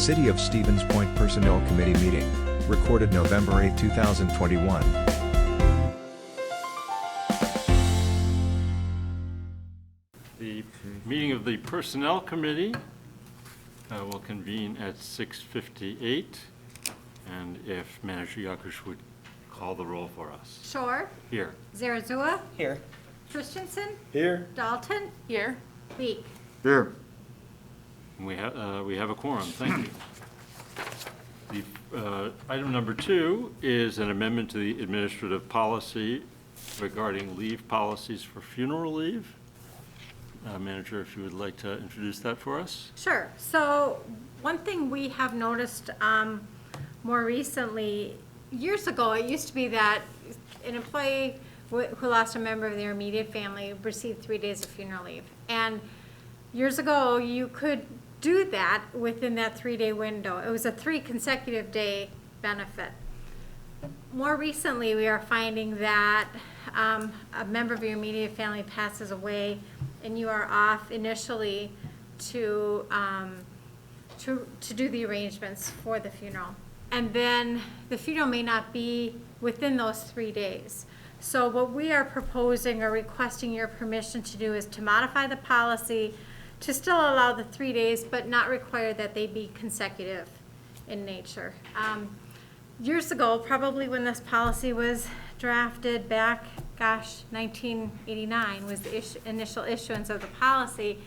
City of Stevens Point Personnel Committee meeting, recorded November 8, 2021. The meeting of the Personnel Committee will convene at 6:58, and if Manager Yakush would call the roll for us. Shore. Here. Zarazua. Here. Christensen. Here. Dalton. Here. Leek. Here. We have a quorum, thank you. Item number 2 is an amendment to the administrative policy regarding leave policies for funeral leave. Manager, if you would like to introduce that for us. Sure. So one thing we have noticed more recently, years ago, it used to be that an employee who lost a member of their immediate family received 3 days of funeral leave. And years ago, you could do that within that 3-day window. It was a 3 consecutive day benefit. More recently, we are finding that a member of your immediate family passes away and you are off initially to do the arrangements for the funeral. And then the funeral may not be within those 3 days. So what we are proposing or requesting your permission to do is to modify the policy to still allow the 3 days, but not require that they be consecutive in nature. Years ago, probably when this policy was drafted back, 1989 was the initial issuance of the policy,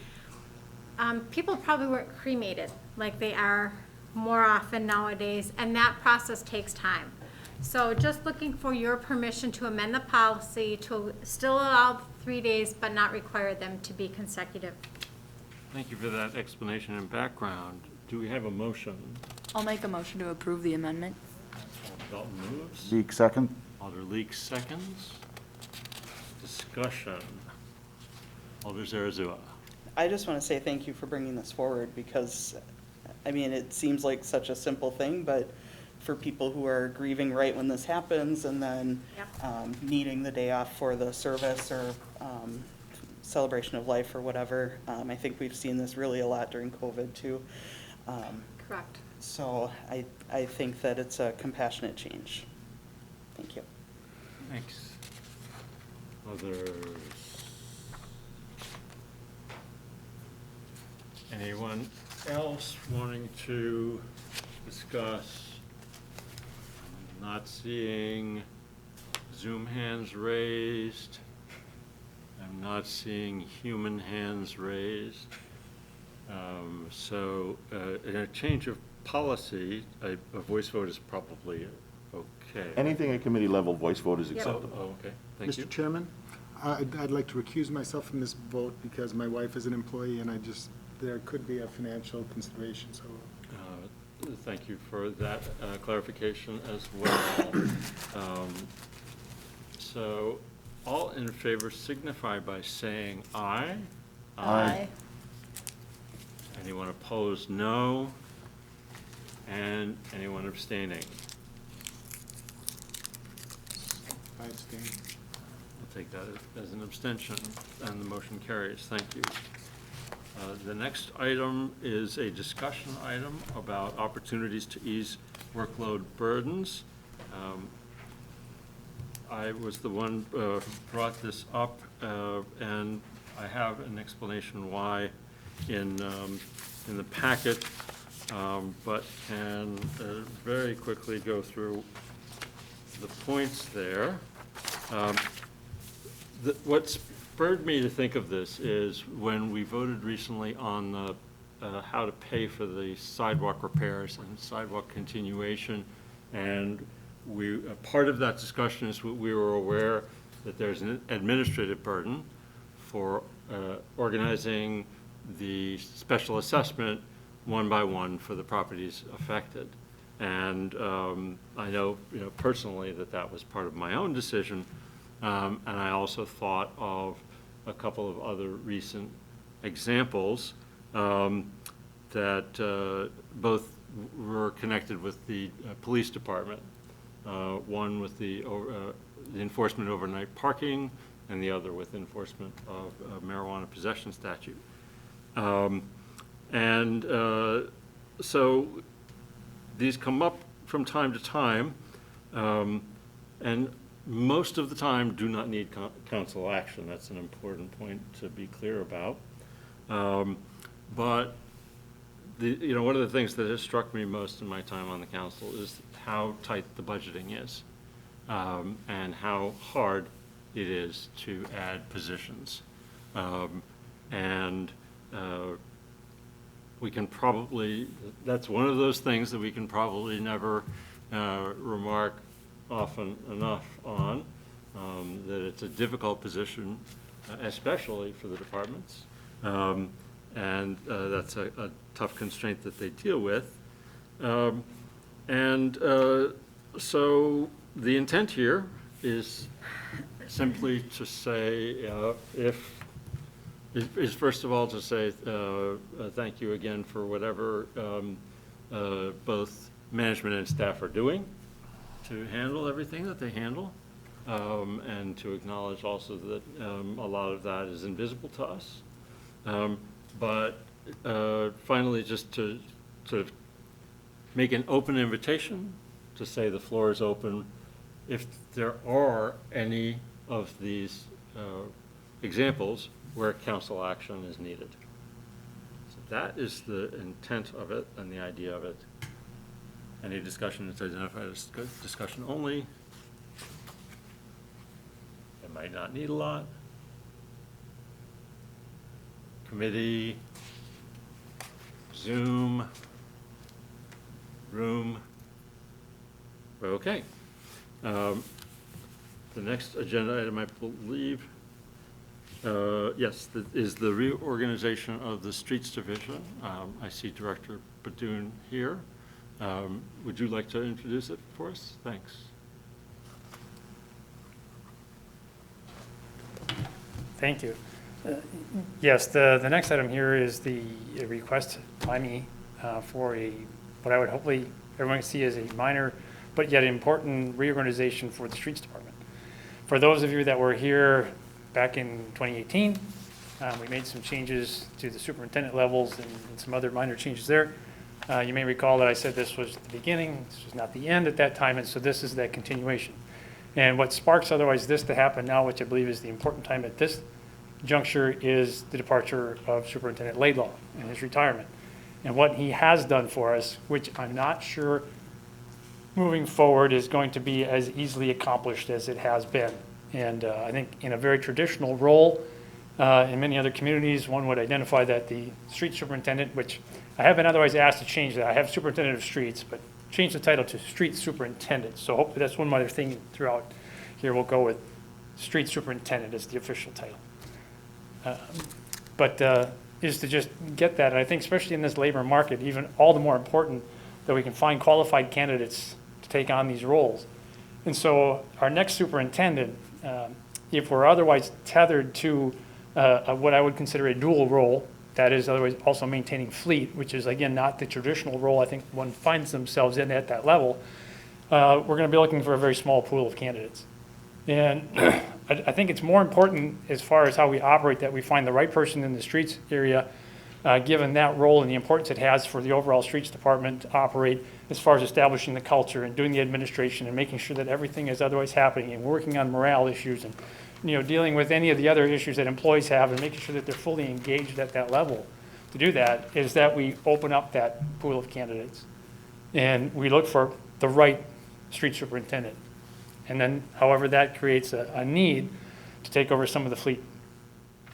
people probably weren't cremated like they are more often nowadays, and that process takes time. So just looking for your permission to amend the policy to still allow 3 days, but not require them to be consecutive. Thank you for that explanation and background. Do we have a motion? I'll make a motion to approve the amendment. Dalton moves. Leek second. Alder Leek seconds. Discussion. Alder Zarazua. I just want to say thank you for bringing this forward because, I mean, it seems like such a simple thing, but for people who are grieving right when this happens and then needing the day off for the service or celebration of life or whatever, I think we've seen this really a lot during COVID too. Correct. So I think that it's a compassionate change. Thank you. Thanks. Others? Anyone else wanting to discuss? I'm not seeing Zoom hands raised. I'm not seeing human hands raised. So in a change of policy, a voice vote is probably okay. Anything at committee level, voice vote is acceptable. Oh, okay. Thank you. Mr. Chairman, I'd like to recuse myself from this vote because my wife is an employee and there could be a financial consideration, so. Thank you for that clarification as well. So all in favor signify by saying aye. Aye. Anyone opposed, no. And anyone abstaining? I abstain. I'll take that as an abstention, and the motion carries. Thank you. The next item is a discussion item about opportunities to ease workload burdens. I was the one who brought this up, and I have an explanation why in the packet, but can very quickly go through the points there. What spurred me to think of this is when we voted recently on the how to pay for the sidewalk repairs and sidewalk continuation, and part of that discussion is we were aware that there's an administrative burden for organizing the special assessment one by one for the properties affected. And I know, personally that was part of my own decision. And I also thought of a couple of other recent examples that both were connected with the police department. One with the enforcement overnight parking, and the other with enforcement of marijuana possession statute. So these come up from time to time, and most of the time do not need council action. That's an important point to be clear about. But one of the things that has struck me most in my time on the council is how tight the budgeting is, and how hard it is to add positions. We can probably, that's one of those things that we can probably never remark often enough on, that it's a difficult position, especially for the departments. And that's a tough constraint that they deal with. So the intent here is simply to say, is first of all to say thank you again for whatever both management and staff are doing to handle everything that they handle, and to acknowledge also that a lot of that is invisible to us. But finally, just to sort of make an open invitation to say the floor is open if there are any of these examples where council action is needed. So that is the intent of it and the idea of it. Any discussion that's identified as discussion only. It might not need a lot. Committee, Zoom, room. Okay. The next agenda item, I believe, yes, is the reorganization of the Streets Division. I see Director Badoon here. Would you like to introduce it for us? Thanks. Thank you. Yes, the next item here is the request by me for what I would hopefully everyone see as a minor but yet important reorganization for the Streets Department. For those of you that were here back in 2018, we made some changes to the superintendent levels and some other minor changes there. You may recall that I said this was the beginning, this was not the end at that time, and so this is that continuation. And what sparks otherwise this to happen now, which I believe is the important time at this juncture, is the departure of Superintendent Laidlaw and his retirement. And what he has done for us, which I'm not sure moving forward is going to be as easily accomplished as it has been. And I think in a very traditional role, in many other communities, one would identify that the street superintendent, which I have been otherwise asked to change that. I have superintendent of streets, but change the title to street superintendent. So hopefully that's one other thing throughout here. We'll go with street superintendent as the official title. Is to just get that. And I think especially in this labor market, even all the more important that we can find qualified candidates to take on these roles. And so our next superintendent, if we're otherwise tethered to what I would consider a dual role, that is otherwise also maintaining fleet, which is again not the traditional role I think one finds themselves in at that level, we're going to be looking for a very small pool of candidates. And I think it's more important as far as how we operate that we find the right person in the streets area, given that role and the importance it has for the overall streets department to operate as far as establishing the culture and doing the administration and making sure that everything is otherwise happening and working on morale issues and dealing with any of the other issues that employees have and making sure that they're fully engaged at that level. To do that is that we open up that pool of candidates and we look for the right street superintendent. And then, however, that creates a need to take over some of the fleet.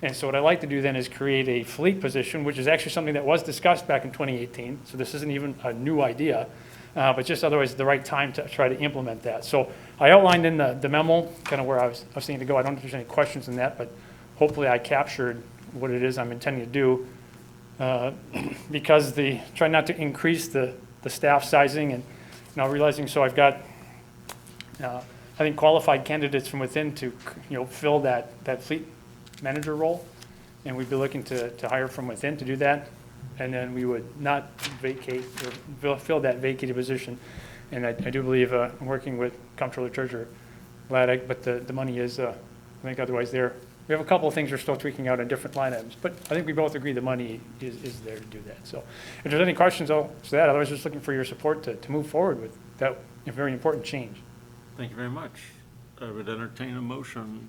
And so what I like to do then is create a fleet position, which is actually something that was discussed back in 2018. So this isn't even a new idea, but just otherwise the right time to try to implement that. So I outlined in the memo kind of where I was thinking to go. I don't know if there's any questions in that, but hopefully I captured what it is I'm intending to do. Because try not to increase the staff sizing and now realizing, so I've got I think qualified candidates from within to fill that fleet manager role, and we'd be looking to hire from within to do that, and then we would not vacate or fill that vacated position. And I do believe I'm working with Comptroller Treasurer Laddick, but the money is I think otherwise there We have a couple of things we're still tweaking out on different line items, but I think we both agree the money is there to do that. So if there's any questions, I'll say that. Otherwise, just looking for your support to move forward with that very important change. Thank you very much. I would entertain a motion.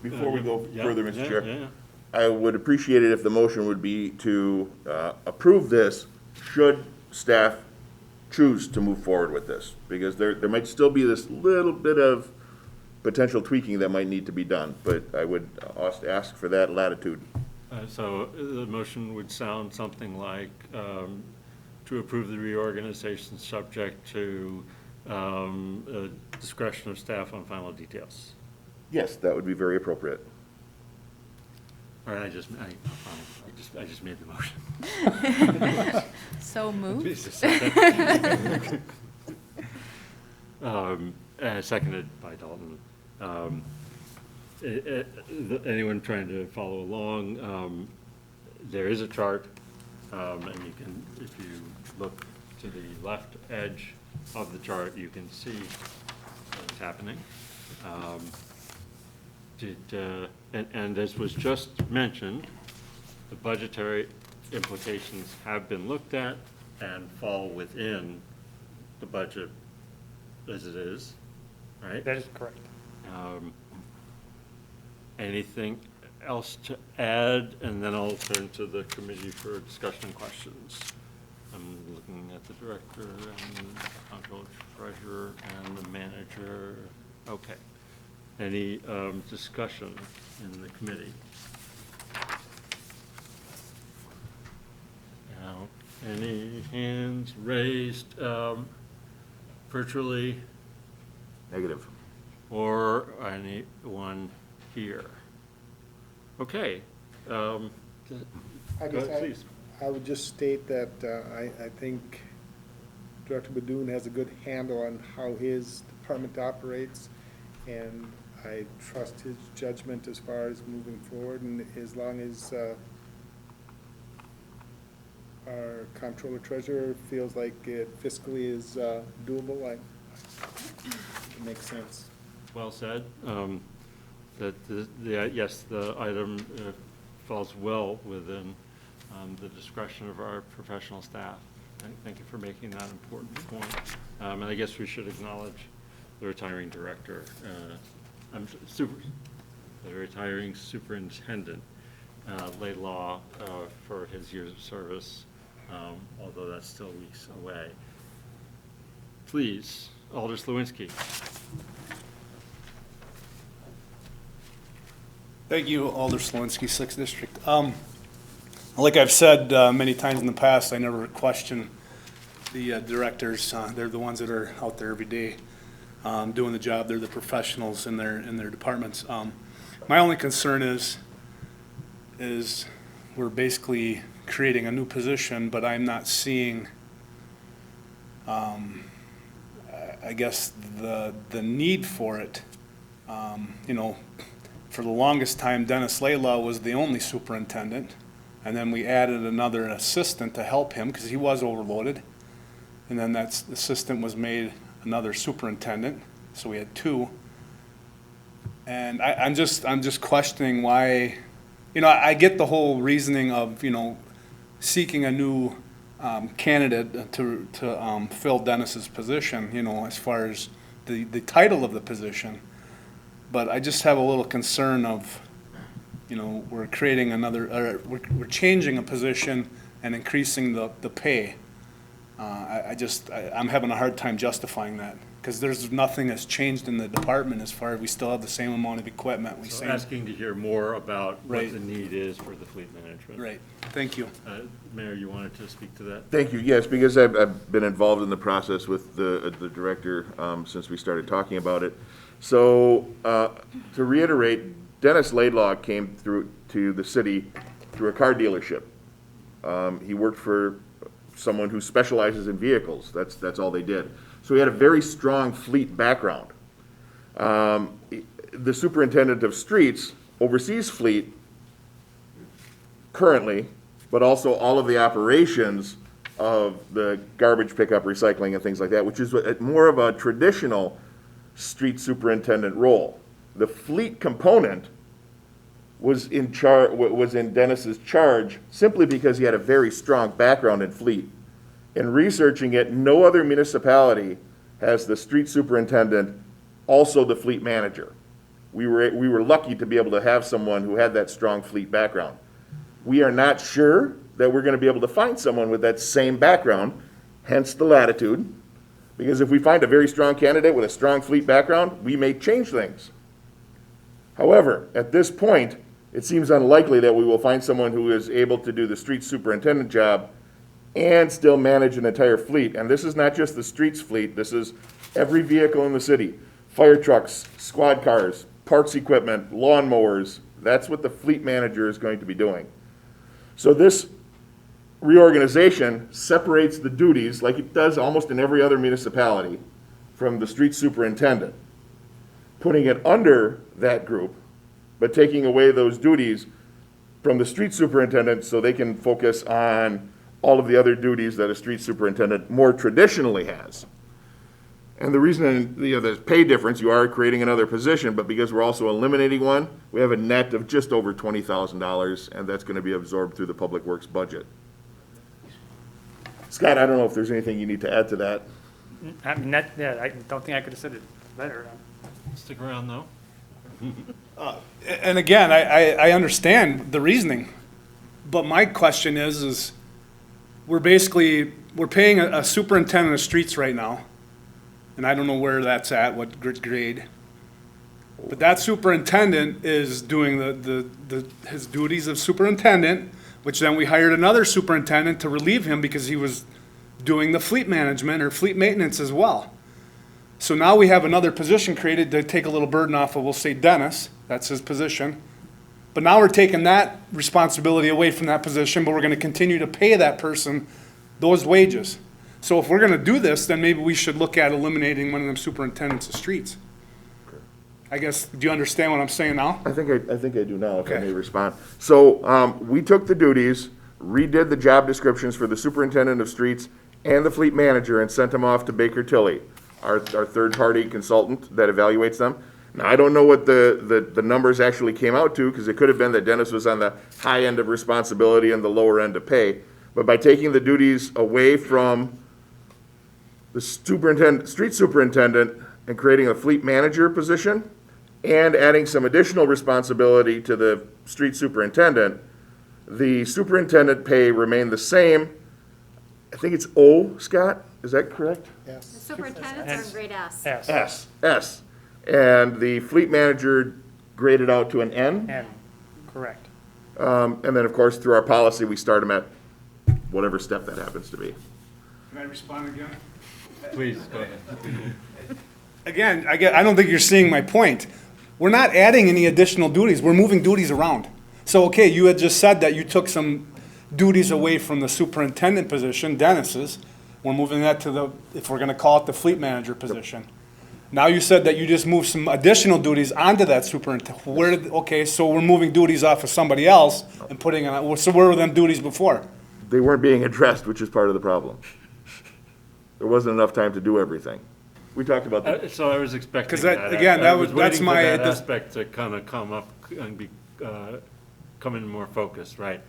Before we go Yeah, further, yeah, Mr. Chair, yeah. I would appreciate it if the motion would be to approve this should staff choose to move forward with this. Because there might still be this little bit of potential tweaking that might need to be done. But I would ask for that latitude. So the motion would sound something like to approve the reorganization subject to discretion of staff on final details. Yes, that would be very appropriate. All right, I just made the motion. So moved. Seconded by Dalton. Anyone trying to follow along, there is a chart, and you can, if you look to the left edge of the chart, you can see what's happening. And as was just mentioned, the budgetary implications have been looked at and fall within the budget as it is, right? That is correct. Anything else to add? And then I'll turn to the committee for discussion and questions. I'm looking at the director and the comptroller treasurer and the manager. Okay. Any discussion in the committee? Now, any hands raised virtually Negative. or anyone here? Okay. I Go guess ahead, please. I would just state that I think Director Badoon has a good handle on how his department operates, and I trust his judgment as far as moving forward, and as long as our comptroller treasurer feels like it fiscally is doable, it makes sense. Well said. That yes, the item falls well within the discretion of our professional staff. Thank you for making that important point. And I guess we should acknowledge the retiring director, the retiring superintendent, Laidlaw, for his years of service, although that's still weeks away. Please, Alder Slawinski. Thank you, Alder Slawinski, 6th District. Like I've said many times in the past, I never question the directors. They're the ones that are out there every day doing the job. They're the professionals in their departments. My only concern is we're basically creating a new position, but I'm not seeing, I guess, the need for it. For the longest time, Dennis Laidlaw was the only superintendent, and then we added another assistant to help him because he was overloaded. And then that assistant was made another superintendent, so we had two. And I'm just questioning why, I get the whole reasoning of, seeking a new candidate to fill Dennis's position, as far as the title of the position. But I just have a little concern of, we're creating we're changing a position and increasing the pay. I'm having a hard time justifying that, because there's nothing that's changed in the department as far as we still have the same amount of equipment. So asking to hear more about what Right. the need is for the fleet management. Right, thank you. Mayor, you wanted to speak to that? Thank you. Yes, because I've been involved in the process with the director since we started talking about it. So to reiterate, Dennis Laidlaw came to the city through a car dealership. He worked for someone who specializes in vehicles. That's all they did. So he had a very strong fleet background. The superintendent of streets oversees fleet currently, but also all of the operations of the garbage pickup, recycling, and things like that, which is more of a traditional street superintendent role the fleet component was in Dennis's charge simply because he had a very strong background in fleet. In researching it, no other municipality has the street superintendent, also the fleet manager. We were lucky to be able to have someone who had that strong fleet background. We are not sure that we're going to be able to find someone with that same background, hence the latitude, because if we find a very strong candidate with a strong fleet background, we may change things. However, at this point, it seems unlikely that we will find someone who is able to do the street superintendent job and still manage an entire fleet. And this is not just the streets fleet, this is every vehicle in the city. Fire trucks, squad cars, parks equipment, lawnmowers. That's what the fleet manager is going to be doing. So this reorganization separates the duties, like it does almost in every other municipality, from the street superintendent, putting it under that group, but taking away those duties from the street superintendent so they can focus on all of the other duties that a street superintendent more traditionally has. And the reason, there's pay difference, you are creating another position, but because we're also eliminating one, we have a net of just over $20,000, and that's going to be absorbed through the Public Works budget. Scott, I don't know if there's anything you need to add to that. I mean, I don't think I could have said it better. Stick around, though. And again, I understand the reasoning, but my question is we're paying a superintendent of streets right now, and I don't know where that's at, what grade. But that superintendent is doing his duties of superintendent, which then we hired another superintendent to relieve him because he was doing the fleet management or fleet maintenance as well. So now we have another position created to take a little burden off of, we'll say Dennis, that's his position. But now we're taking that responsibility away from that position, but we're gonna continue to pay that person those wages. So if we're gonna do this, then maybe we should look at eliminating one of them superintendents of streets. I guess, do you understand what I'm saying now? I think I do now, if I Okay. may respond. So, we took the duties, redid the job descriptions for the superintendent of streets and the fleet manager and sent them off to Baker Tilly, our third-party consultant that evaluates them. Now, I don't know what the numbers actually came out to, because it could have been that Dennis was on the high end of responsibility and the lower end of pay. But by taking the duties away from the street superintendent and creating a fleet manager position, and adding some additional responsibility to the street superintendent, the superintendent pay remained the same. I think it's O, Scott, is that correct? The Yes. superintendents are in grade S. Yes. S. And the fleet manager graded out to an N. And, correct. And then, of course, through our policy, we start them at whatever step that happens to be. Can I respond again? Please, go ahead. Again, I don't think you're seeing my point. We're not adding any additional duties, we're moving duties around. So, okay, you had just said that you took some duties away from the superintendent position, Dennis's. We're moving that to if we're gonna call it the fleet manager position. Now you said that you just moved some additional duties onto that superintendent. Okay, so we're moving duties off of somebody else and putting on, so where were them duties before? They weren't being addressed, which is part of the problem. There wasn't enough time to do everything. We talked about that. So I was expecting 'Cause that. that- again, I that was was- that's waiting for my- that this- aspect to kind of come up and come in more focused, right?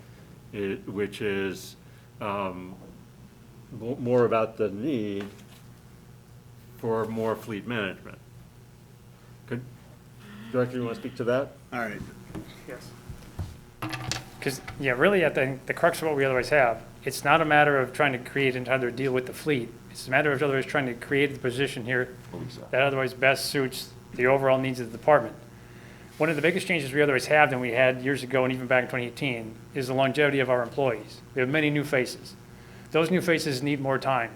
Which is more about the need for more fleet management. Could, Director, you want to speak to that? All right. Yes. Because, yeah, really, at the crux of what we otherwise have, it's not a matter of trying to create another deal with the fleet. It's a matter of otherwise trying to create the position here that otherwise best suits the overall needs of the department. One of the biggest changes we otherwise have than we had years ago and even back in 2018 is the longevity of our employees. We have many new faces. Those new faces need more time.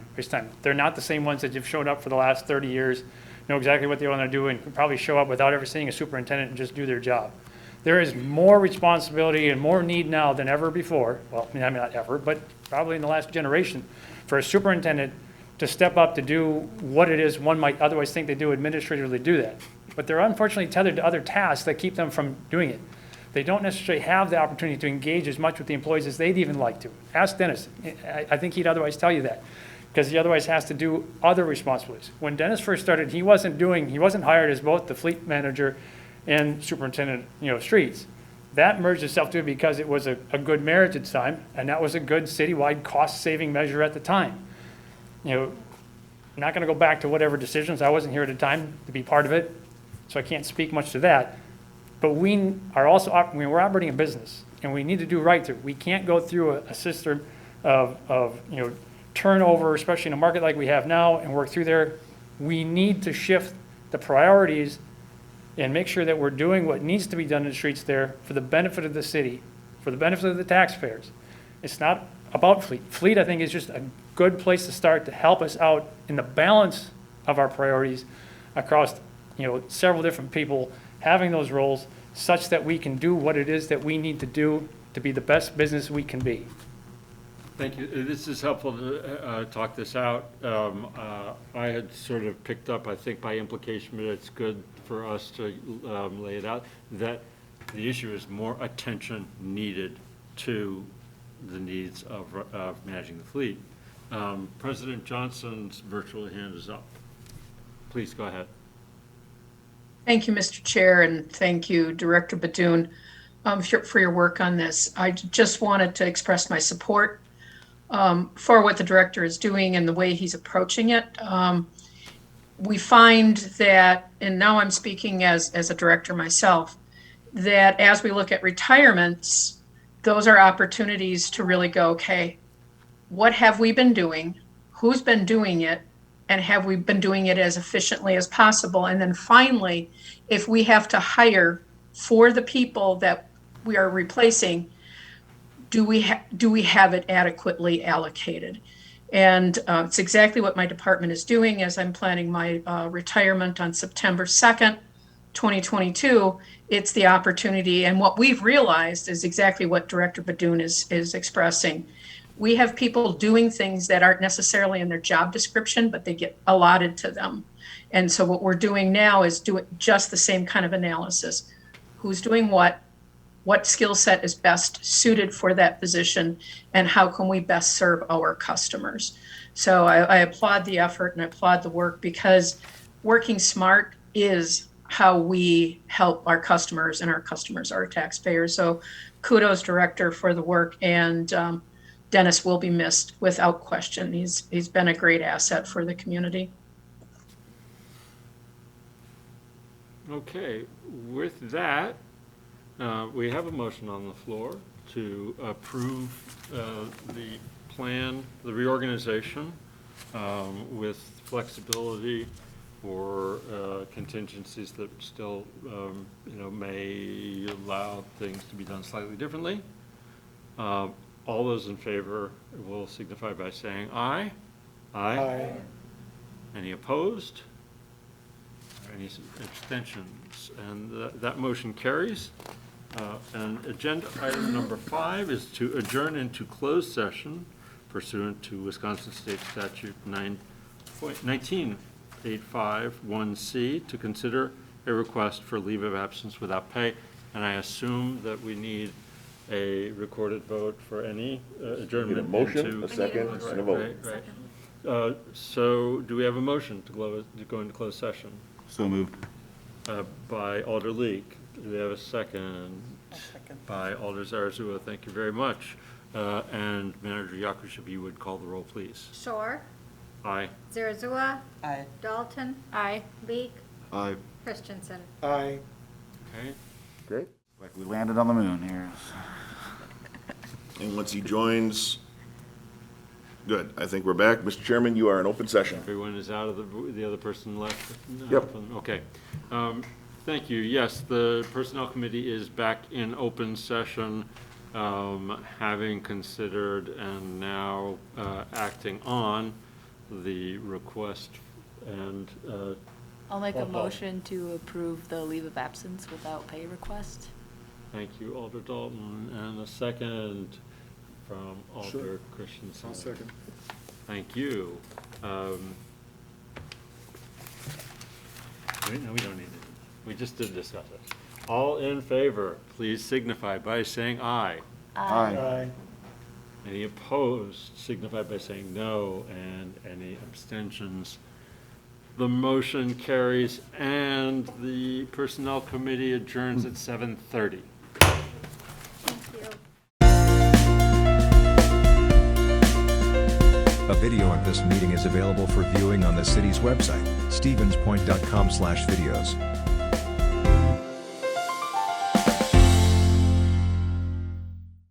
They're not the same ones that have showed up for the last 30 years, know exactly what they want to do, and can probably show up without ever seeing a superintendent and just do their job. There is more responsibility and more need now than ever before, well, I mean, not ever, but probably in the last generation, for a superintendent to step up to do what it is one might otherwise think they do administratively do that. But they're unfortunately tethered to other tasks that keep them from doing it. They don't necessarily have the opportunity to engage as much with the employees as they'd even like to. Ask Dennis. I think he'd otherwise tell you that, because he otherwise has to do other responsibilities. When Dennis first started, he wasn't hired as both the fleet manager and superintendent, of streets. That merged itself to because it was a good marriage at the time, and that was a good citywide cost-saving measure at the time. Not gonna go back to whatever decisions, I wasn't here at the time to be part of it, so I can't speak much to that. But we are also, we're operating a business, and we need to do right to it. We can't go through a system of turnover, especially in a market like we have now, and work through there. We need to shift the priorities and make sure that we're doing what needs to be done in the streets there for the benefit of the city, for the benefit of the taxpayers. It's not about fleet. Fleet, I think, is just a good place to start to help us out in the balance of our priorities across, several different people having those roles such that we can do what it is that we need to do to be the best business we can be. Thank you. This is helpful to talk this out. I had sort of picked up, I think by implication, but it's good for us to lay it out, that the issue is more attention needed to the needs of managing the fleet. President Johnson's virtual hand is up. Please go ahead. Thank you, Mr. Chair, and thank you, Director Badoon, for your work on this. I just wanted to express my support for what the director is doing and the way he's approaching it. We find that, and now I'm speaking as a director myself, that as we look at retirements, those are opportunities to really go, okay, what have we been doing? Who's been doing it? And have we been doing it as efficiently as possible? And then finally, if we have to hire for the people that we are replacing, do we have it adequately allocated? And it's exactly what my department is doing as I'm planning my retirement on September 2nd, 2022. It's the opportunity, and what we've realized is exactly what Director Badoon is expressing. We have people doing things that aren't necessarily in their job description, but they get allotted to them. And so what we're doing now is doing just the same kind of analysis. Who's doing what skill set is best suited for that position, and how can we best serve our customers? So I applaud the effort and I applaud the work, because working smart is how we help our customers, and our customers are taxpayers. So kudos, Director, for the work, and Dennis will be missed without question. He's been a great asset for the community. Okay, with that, we have a motion on the floor to approve the plan, the reorganization, with flexibility for contingencies that still, may allow things to be done slightly differently. All those in favor will signify by saying aye. Aye. Any opposed? Any abstentions? And that motion carries. And agenda item number 5 is to adjourn into closed session pursuant to Wisconsin State Statute 19851C to consider a request for leave of absence without pay. And I assume that we need a recorded vote for any adjournment. Need a motion, into- a second, and a vote. Right. So do we have a motion to go into closed session? So moved. By Alder Leek. Do we have a second? By Alder Zarazua. Thank you very much. And Manager Yakush, if you would call the roll, please. Shore, Aye. Zarazua, Aye. Dalton, Aye. Leek, Aye. Christensen. Aye. Okay. Great. Like we landed on the moon here. And once he joins, good. I think we're back. Mr. Chairman, you are in open session. Everyone is out of the other person left? Yep. Okay. Thank you. Yes, the Personnel Committee is back in open session, having considered and now acting on the request and I'll make a Roll call. motion to approve the leave of absence without pay request. thank you, Alder Dalton, and a second from Alder Sure. Christensen. I'll second. Thank you. No, we don't need it. We just did discuss it. All in favor, please signify by saying aye. Aye. Any opposed, signify by saying no, and any abstentions. The motion carries, and the Personnel Committee adjourns at 7:30. Thank you. A video of this meeting is available for viewing on the city's website, stevenspoint.com/videos.